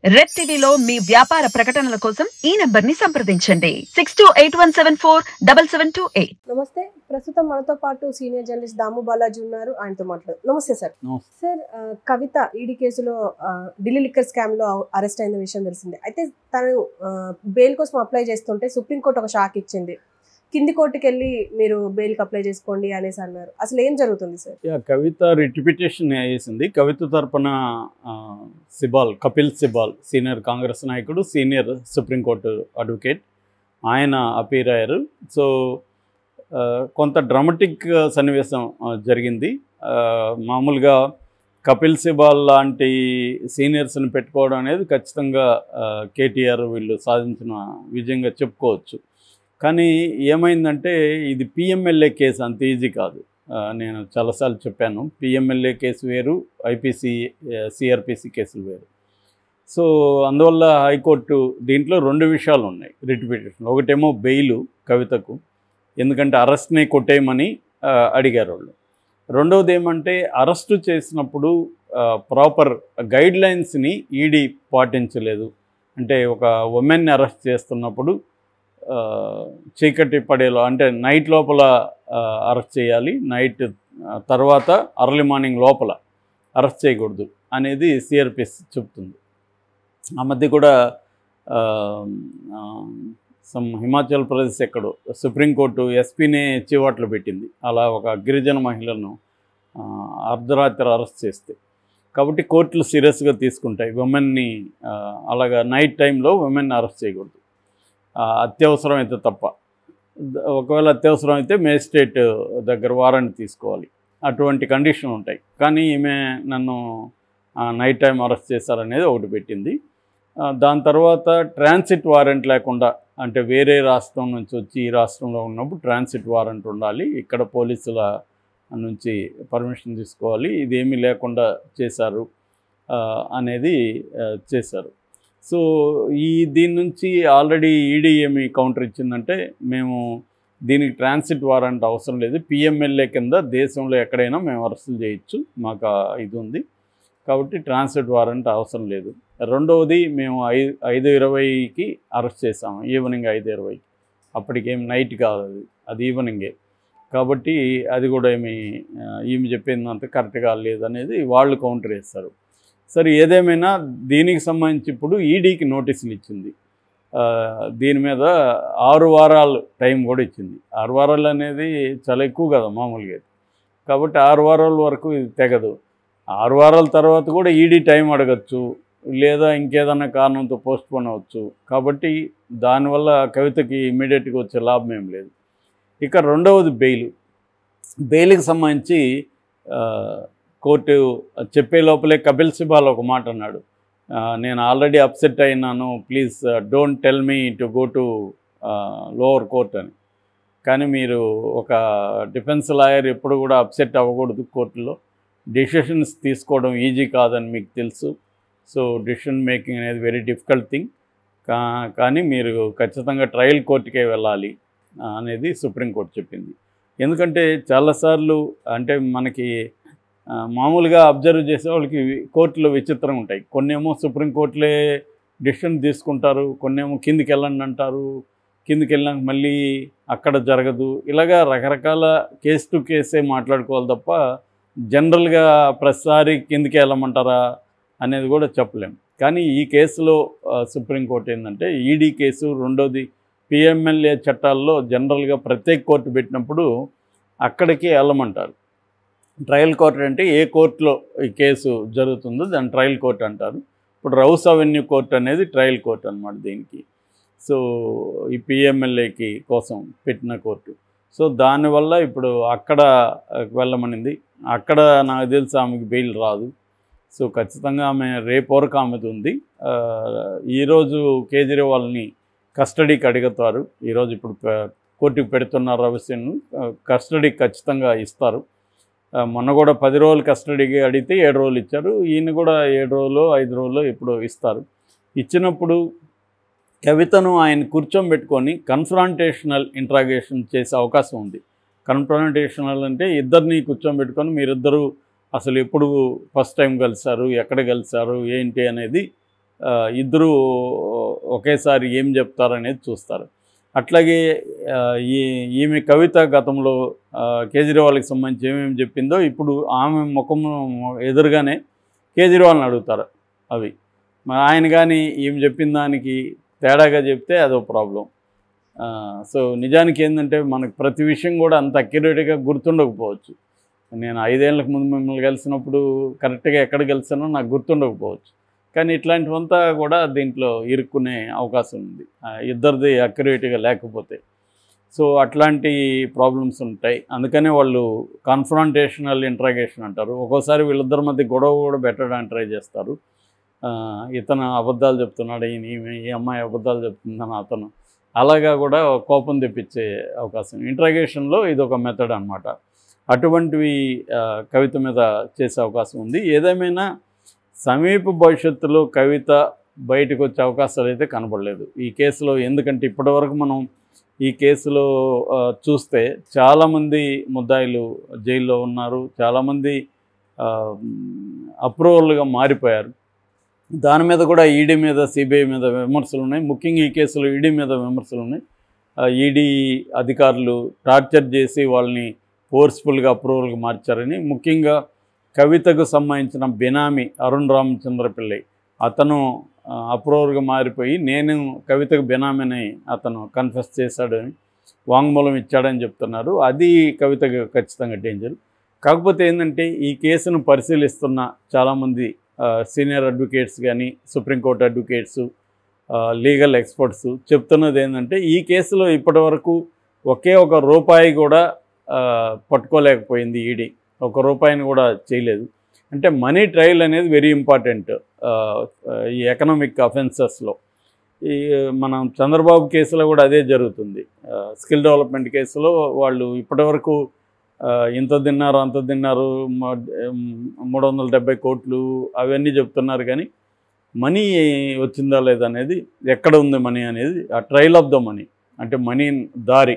Red టీవీలో మీ వ్యాపార ప్రకటనల కోసం ఈ నంబర్ ని సంప్రదించండి 6281747728. నమస్తే. ప్రస్తుతం మనతో పాటు సీనియర్ జర్నలిస్ట్ దాము బాలాజీ ఉన్నారు. ఆయనతో మాట్లాడు. నమస్తే సార్. సార్, కవిత ఈడీ కేసులో ఢిల్లీ లిక్కర్ స్కామ్ లో అరెస్ట్ అయిన విషయం తెలిసిందే. అయితే తను బెయిల్ కోసం అప్లై చేస్తుంటే సుప్రీంకోర్టు ఒక షాక్ ఇచ్చింది. కింది కోర్టుకి వెళ్ళి మీరు బెయిల్కి అప్లై చేసుకోండి అనేసి అన్నారు. అసలు ఏం జరుగుతుంది సార్? కవిత రిటిపిటేషన్ వేసింది. కవిత తరపున కపిల్ సిబాల్ సీనియర్ కాంగ్రెస్ నాయకుడు, సీనియర్ సుప్రీంకోర్టు అడ్వకేట్, ఆయన అపీర్ అయ్యారు. సో కొంత డ్రామాటిక్ సన్నివేశం జరిగింది. మామూలుగా కపిల్ సిబాల్ లాంటి సీనియర్స్ని పెట్టుకోవడం అనేది ఖచ్చితంగా కేటీఆర్ వీళ్ళు సాధించిన విజయంగా చెప్పుకోవచ్చు. కానీ ఏమైందంటే ఇది పిఎంఎల్ఏ కేసు అంత ఈజీ కాదు. నేను చాలాసార్లు చెప్పాను, పిఎంఎల్ఏ కేసు వేరు, ఐపీసీ సిఆర్పిసి కేసులు వేరు. సో అందువల్ల హైకోర్టు దీంట్లో రెండు విషయాలు ఉన్నాయి రిటిపిటేషన్. ఒకటేమో బెయిలు కవితకు, ఎందుకంటే అరెస్ట్ని కొట్టేయమని అడిగారు వాళ్ళు. రెండవది ఏమంటే అరెస్టు చేసినప్పుడు ప్రాపర్ గైడ్ లైన్స్ని ఈడీ పాటించలేదు. అంటే ఒక ఉమెన్ని అరెస్ట్ చేస్తున్నప్పుడు చీకటి పడేలో అంటే నైట్ లోపల అరెస్ట్ చేయాలి, నైట్ తర్వాత అర్లీ మార్నింగ్ లోపల అరెస్ట్ చేయకూడదు అనేది సిఆర్పిఎస్ చెప్తుంది. ఆ మధ్య కూడా హిమాచల్ ప్రదేశ్ ఎక్కడో సుప్రీంకోర్టు ఎస్పీనే చివాట్లు పెట్టింది అలా ఒక గిరిజన మహిళను అర్ధరాత్రి అరెస్ట్ చేస్తే. కాబట్టి కోర్టులు సీరియస్గా తీసుకుంటాయి ఉమెన్ని, అలాగా నైట్ టైంలో ఉమెన్ని అరెస్ట్ చేయకూడదు అత్యవసరం అయితే తప్ప. ఒకవేళ అత్యవసరం అయితే మేజిస్ట్రేట్ దగ్గర వారెంట్ తీసుకోవాలి, అటువంటి కండిషన్ ఉంటాయి. కానీ ఈమె నన్ను నైట్ టైం అరెస్ట్ చేశారనేది ఒకటి పెట్టింది. దాని తర్వాత ట్రాన్సిట్ వారెంట్ లేకుండా, అంటే వేరే రాష్ట్రం నుంచి వచ్చి ఈ రాష్ట్రంలో ఉన్నప్పుడు ట్రాన్సిట్ వారెంట్ ఉండాలి, ఇక్కడ పోలీసుల నుంచి పర్మిషన్ తీసుకోవాలి, ఇదేమీ లేకుండా చేశారు అనేది చేశారు. సో దీని నుంచి ఆల్రెడీ ఈడీ ఏమి కౌంటర్ ఇచ్చిందంటే, మేము దీనికి ట్రాన్సిట్ వారెంట్ అవసరం లేదు, పిఎంఎల్ఏ కింద దేశంలో ఎక్కడైనా మేము అరెస్టులు చేయొచ్చు, మాకు ఇది ఉంది కాబట్టి ట్రాన్సిట్ వారెంట్ అవసరం లేదు. రెండవది, మేము 5:20కి అరెస్ట్ చేసాము, ఈవినింగ్ 5:20కి, అప్పటికేం నైట్ కాదు, అది ఈవినింగే. కాబట్టి అది కూడా ఈమె చెప్పిందంత కరెక్ట్గా లేదనేది వాళ్ళు కౌంటర్ వేస్తారు. సరే, ఏదేమైనా దీనికి సంబంధించి ఇప్పుడు ఈడీకి నోటీసులు ఇచ్చింది. దీని మీద 6 వారాలు టైం కూడా ఇచ్చింది. 6 వారాలు అనేది చాలా ఎక్కువ కదా మామూలుగా. కాబట్టి 6 వారాల వరకు ఇది తెగదు. 6 వారాల తర్వాత కూడా ఈడీ టైం అడగచ్చు, లేదా ఇంకేదన్నా కారణంతో పోస్ట్పోన్ అవ్వచ్చు. కాబట్టి దానివల్ల కవితకి ఇమీడియట్గా వచ్చే లాభం ఏం లేదు. ఇక రెండవది బెయిల్కి సంబంధించి కోర్టు చెప్పే లోపలే కపిల్ సిబాల్ ఒక మాట అన్నాడు, నేను ఆల్రెడీ అప్సెట్ అయినాను, please don't tell me to go to lower court అని. కానీ మీరు ఒక డిఫెన్స్ లాయర్ ఎప్పుడు కూడా అప్సెట్ అవ్వకూడదు కోర్టులో. డెసిషన్స్ తీసుకోవడం ఈజీ కాదని మీకు తెలుసు. సో డెసిషన్ మేకింగ్ అనేది వెరీ డిఫికల్ట్ థింగ్. కానీ మీరు ఖచ్చితంగా ట్రయల్ కోర్టుకే వెళ్ళాలి అనేది సుప్రీంకోర్టు చెప్పింది. ఎందుకంటే చాలాసార్లు అంటే మనకి మామూలుగా అబ్జర్వ్ చేసే వాళ్ళకి కోర్టులో విచిత్రం ఉంటాయి. కొన్నేమో సుప్రీంకోర్టులే డెసిషన్ తీసుకుంటారు, కొన్నేమో కిందికి వెళ్ళండి అంటారు, కిందికి వెళ్ళాక మళ్ళీ అక్కడ జరగదు. ఇలాగా రకరకాల కేసు టు కేసే మాట్లాడుకోవాలి తప్ప జనరల్గా ప్రతిసారి కిందికి వెళ్ళమంటారా అనేది కూడా చెప్పలేం. కానీ ఈ కేసులో సుప్రీంకోర్టు ఏంటంటే, ఈడీ కేసు, రెండోది పిఎంఎల్ఏ చట్టాల్లో జనరల్గా ప్రత్యేక కోర్టు పెట్టినప్పుడు అక్కడికి వెళ్ళమంటారు. ట్రయల్ కోర్టు అంటే ఏ కోర్టులో ఈ కేసు జరుగుతుందో దాన్ని ట్రయల్ కోర్టు అంటారు. ఇప్పుడు రౌస్ అవెన్యూ కోర్టు అనేది ట్రయల్ కోర్టు అన్నమాట దీనికి. సో ఈ పిఎంఎల్ఏకి కోసం పెట్టిన కోర్టు. సో దానివల్ల ఇప్పుడు అక్కడ వెళ్ళమనింది. అక్కడ నాకు తెలిసి ఆమెకి బెయిల్ రాదు. సో ఖచ్చితంగా ఆమె రేపు వరకు ఆమెది ఉంది. ఈరోజు కేజ్రీవాల్ని కస్టడీకి అడుగుతారు. ఈరోజు ఇప్పుడు కోర్టుకు పెడుతున్నారు రవిశన్ను, కస్టడీకి ఖచ్చితంగా ఇస్తారు. మొన్న కూడా 10 రోజులు కస్టడీకి అడిగితే 7 రోజులు ఇచ్చారు. ఈయన కూడా 7 రోజులు 5 రోజులు ఎప్పుడో ఇస్తారు. ఇచ్చినప్పుడు కవితను ఆయన కూర్చోబెట్టుకొని కన్ఫ్రాంటేషనల్ ఇంట్రాగేషన్ చేసే అవకాశం ఉంది. కన్ఫ్రాంటేషనల్ అంటే ఇద్దరిని కూర్చోబెట్టుకొని మీరిద్దరూ అసలు ఎప్పుడు ఫస్ట్ టైం కలిశారు, ఎక్కడ కలిశారు, ఏంటి అనేది ఇద్దరు ఒకేసారి ఏం చెప్తారనేది చూస్తారు. అట్లాగే ఈమె కవిత గతంలో కేజ్రీవాల్కి సంబంధించి ఏమేమి చెప్పిందో ఇప్పుడు ఆమె ముఖం ఎదురుగానే కేజ్రీవాల్ని అడుగుతారు అవి. మరి ఆయన కానీ ఈమె చెప్పిన దానికి తేడాగా చెప్తే అదో ప్రాబ్లం. సో నిజానికి ఏంటంటే మనకు ప్రతి విషయం కూడా అంత అక్యురేట్గా గుర్తుండకపోవచ్చు. నేను 5 ఏళ్ళకు ముందు మిమ్మల్ని కలిసినప్పుడు కరెక్ట్గా ఎక్కడ కలిసానో నాకు గుర్తుండకపోవచ్చు. కానీ ఇట్లాంటివంతా కూడా దీంట్లో ఇరుక్కునే అవకాశం ఉంది ఇద్దరిది అక్యురేట్గా లేకపోతే. సో అట్లాంటి ప్రాబ్లమ్స్ ఉంటాయి. అందుకనే వాళ్ళు కాన్ఫ్రాంటేషనల్ ఇంట్రాగేషన్ అంటారు. ఒక్కోసారి వీళ్ళిద్దరి మధ్య గొడవ కూడా పెట్టడానికి ట్రై చేస్తారు. ఇతను అబద్ధాలు చెప్తున్నాడు, ఈ అమ్మాయి అబద్ధాలు చెప్తుందని అతను, అలాగా కూడా కోపం తెప్పించే అవకాశం ఇంట్రాగేషన్లో ఇదొక మెథడ్ అన్నమాట. అటువంటివి కవిత మీద చేసే అవకాశం ఉంది. ఏదేమైనా సమీప భవిష్యత్తులో కవిత బయటకు వచ్చే అవకాశాలు అయితే కనబడలేదు ఈ కేసులో. ఎందుకంటే ఇప్పటివరకు మనం ఈ కేసులో చూస్తే చాలామంది ముద్దాయిలు జైల్లో ఉన్నారు, చాలామంది అప్రూవల్గా మారిపోయారు. దాని మీద కూడా ఈడీ మీద సిబిఐ మీద విమర్శలు ఉన్నాయి. ముఖ్యంగా ఈ కేసులో ఈడీ మీద విమర్శలు ఉన్నాయి. ఈడీ అధికారులు టార్చర్ చేసి వాళ్ళని ఫోర్స్ఫుల్గా అప్రూవల్గా మార్చారని. ముఖ్యంగా కవితకు సంబంధించిన బినామీ అరుణ్ రామచంద్ర పిల్లై అతను అప్రూవల్గా మారిపోయి నేను కవితకు బినామీని అతను కన్ఫెస్ చేశాడని వాంగ్మూలం ఇచ్చాడని చెప్తున్నారు. అది కవితకు ఖచ్చితంగా డేంజర్. కాకపోతే ఏంటంటే ఈ కేసును పరిశీలిస్తున్న చాలామంది సీనియర్ అడ్వకేట్స్ కానీ సుప్రీంకోర్టు అడ్వకేట్స్ లీగల్ ఎక్స్పర్ట్స్ చెప్తున్నది ఏంటంటే ఈ కేసులో ఇప్పటివరకు ఒకే ₹1 కూడా పట్టుకోలేకపోయింది ఈడీ. ₹1 కూడా చేయలేదు. అంటే మనీ ట్రయల్ అనేది వెరీ ఇంపార్టెంట్ ఈ ఎకనామిక్ అఫెన్సెస్లో. ఈ మనం చంద్రబాబు కేసులో కూడా అదే జరుగుతుంది. స్కిల్ డెవలప్మెంట్ కేసులో వాళ్ళు ఇప్పటివరకు ఇంత తిన్నారు అంత తిన్నారు 370 కోట్లు అవన్నీ చెప్తున్నారు. కానీ మనీ వచ్చిందా లేదా అనేది, ఎక్కడ ఉంది మనీ అనేది, ఆ ట్రయల్ ఆఫ్ ద మనీ అంటే మనీ దారి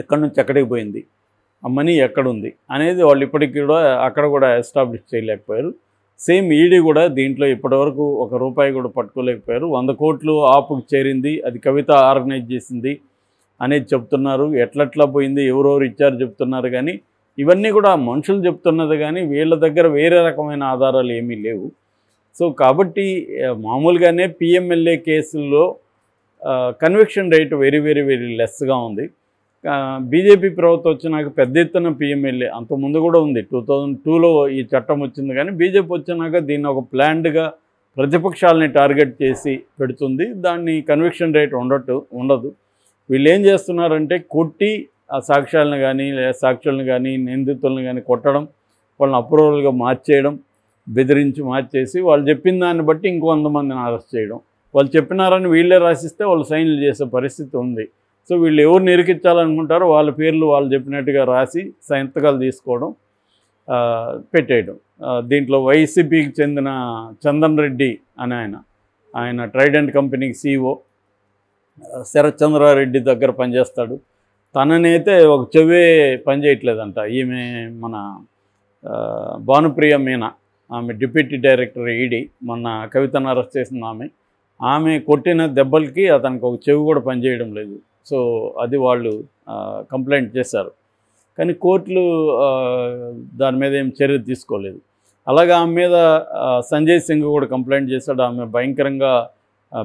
ఎక్కడి నుంచి ఎక్కడికి పోయింది, ఆ మనీ ఎక్కడుంది అనేది వాళ్ళు ఇప్పటికీ కూడా అక్కడ కూడా ఎస్టాబ్లిష్ చేయలేకపోయారు. సేమ్ ఈడీ కూడా దీంట్లో ఇప్పటివరకు ₹1 కూడా పట్టుకోలేకపోయారు. 100 కోట్లు ఆపుకు చేరింది, అది కవిత ఆర్గనైజ్ చేసింది అనేది చెప్తున్నారు. ఎట్లట్లా పోయింది ఎవరెవరు ఇచ్చారు చెప్తున్నారు. కానీ ఇవన్నీ కూడా మనుషులు చెప్తున్నది, కానీ వీళ్ళ దగ్గర వేరే రకమైన ఆధారాలు ఏమీ లేవు. సో కాబట్టి మామూలుగానే పిఎంఎల్ఏ కేసుల్లో conviction rate very very very లెస్గా ఉంది. బీజేపీ ప్రభుత్వం వచ్చినాక పెద్ద ఎత్తున పిఎంఎల్ఏ అంతకుముందు కూడా ఉంది. 2002లో ఈ చట్టం వచ్చింది. కానీ బీజేపీ వచ్చినాక దీన్ని ఒక ప్లాన్డ్గా ప్రతిపక్షాలని టార్గెట్ చేసి పెడుతుంది. దాన్ని కన్విక్షన్ రేట్ ఉండదు. వీళ్ళు ఏం చేస్తున్నారంటే కొట్టి ఆ సాక్ష్యాలను కానీ లేదా సాక్షులను కానీ నిందితులను కానీ కొట్టడం, వాళ్ళని అప్రూవల్గా మార్చేయడం, బెదిరించి మార్చేసి వాళ్ళు చెప్పిన దాన్ని బట్టి ఇంకొంతమందిని అరెస్ట్ చేయడం. వాళ్ళు చెప్పినారని వీళ్ళే రాసిస్తే వాళ్ళు సైన్లు చేసే పరిస్థితి ఉంది. సో వీళ్ళు ఎవరు నిరికించాలనుకుంటారో వాళ్ళ పేర్లు వాళ్ళు చెప్పినట్టుగా రాసి సంతకాలు తీసుకోవడం, పెట్టేయడం. దీంట్లో వైసీపీకి చెందిన చందన్ రెడ్డి అని ఆయన ట్రైడెంట్ కంపెనీకి CEO శరత్ చంద్రారెడ్డి దగ్గర పనిచేస్తాడు. తననైతే ఒక చెవే పనిచేయట్లేదంట. ఈమె మన భానుప్రియ మీనా, ఆమె డిప్యూటీ డైరెక్టర్ ఈడీ, మొన్న కవితను అరెస్ట్ చేసిన ఆమె కొట్టిన దెబ్బలకి అతనికి ఒక చెవి కూడా పనిచేయడం లేదు. సో అది వాళ్ళు కంప్లైంట్ చేశారు. కానీ కోర్టులు దాని మీద ఏం చర్య తీసుకోలేదు. అలాగే ఆమె మీద సంజయ్ సింగ్ కూడా కంప్లైంట్ చేశాడు. ఆమె భయంకరంగా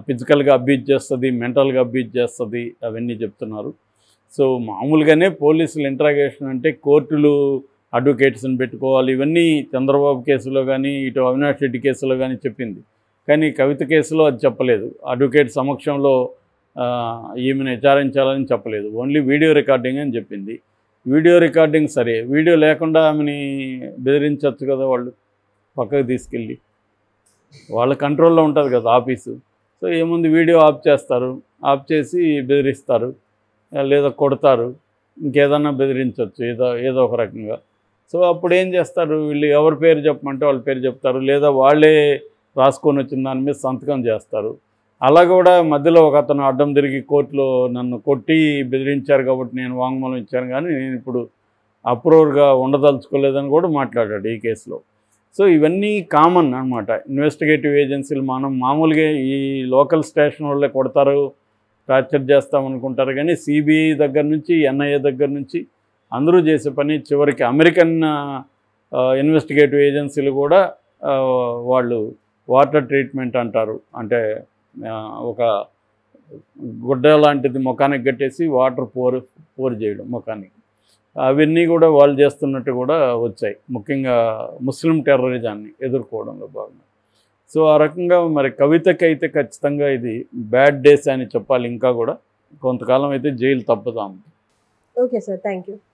ఫిజికల్గా అబ్యూజ్ చేస్తుంది, మెంటల్గా అబ్యూజ్ చేస్తుంది, అవన్నీ చెప్తున్నారు. సో మామూలుగానే పోలీసులు ఇంట్రాగేషన్ అంటే కోర్టులు అడ్వకేట్స్ని పెట్టుకోవాలి, ఇవన్నీ చంద్రబాబు కేసులో కానీ ఇటు అవినాష్ రెడ్డి కేసులో కానీ చెప్పింది. కానీ కవిత కేసులో అది చెప్పలేదు. అడ్వకేట్ సమక్షంలో ఈమెను విచారించాలని చెప్పలేదు. ఓన్లీ వీడియో రికార్డింగ్ అని చెప్పింది. వీడియో రికార్డింగ్ సరే, వీడియో లేకుండా ఆమెని బెదిరించవచ్చు కదా వాళ్ళు, పక్కకు తీసుకెళ్ళి. వాళ్ళ కంట్రోల్లో ఉంటుంది కదా ఆఫీసు. సో ఏముంది, వీడియో ఆఫ్ చేస్తారు, ఆఫ్ చేసి బెదిరిస్తారు, లేదా కొడతారు, ఇంకేదన్నా బెదిరించవచ్చు ఏదో ఒక రకంగా. సో అప్పుడు ఏం చేస్తారు, వీళ్ళు ఎవరి పేరు చెప్పమంటే వాళ్ళ పేరు చెప్తారు, లేదా వాళ్ళే రాసుకొని వచ్చిన దాని మీద సంతకం చేస్తారు. అలా కూడా మధ్యలో ఒక అతను అడ్డం తిరిగి కోర్టులో నన్ను కొట్టి బెదిరించారు కాబట్టి నేను వాంగ్మూలం ఇచ్చాను, కానీ నేను ఇప్పుడు అప్రూవర్గా ఉండదలుచుకోలేదని కూడా మాట్లాడాడు ఈ కేసులో. సో ఇవన్నీ కామన్ అనమాట. ఇన్వెస్టిగేటివ్ ఏజెన్సీలు మనం మామూలుగా ఈ లోకల్ స్టేషన్ వాళ్ళే కొడతారు, టార్చర్ చేస్తామనుకుంటారు, కానీ సిబిఐ దగ్గర నుంచి ఎన్ఐఏ దగ్గర నుంచి అందరూ చేసే పని చివరికి అమెరికన్ ఇన్వెస్టిగేటివ్ ఏజెన్సీలు కూడా వాళ్ళు వాటర్ ట్రీట్మెంట్ అంటారు, అంటే ఒక గుడ్డ లాంటిది ముఖానికి కట్టేసి వాటర్ పోర్ చేయడం ముఖానికి, అవన్నీ కూడా వాళ్ళు చేస్తున్నట్టు కూడా వచ్చాయి, ముఖ్యంగా ముస్లిం టెర్రరిజాన్ని ఎదుర్కోవడంలో భాగంగా. సో ఆ రకంగా మరి కవితకి అయితే ఖచ్చితంగా ఇది బ్యాడ్ డేస్ అని చెప్పాలి. ఇంకా కూడా కొంతకాలం అయితే జైలు తప్పుతాము. Okay sir, thank you.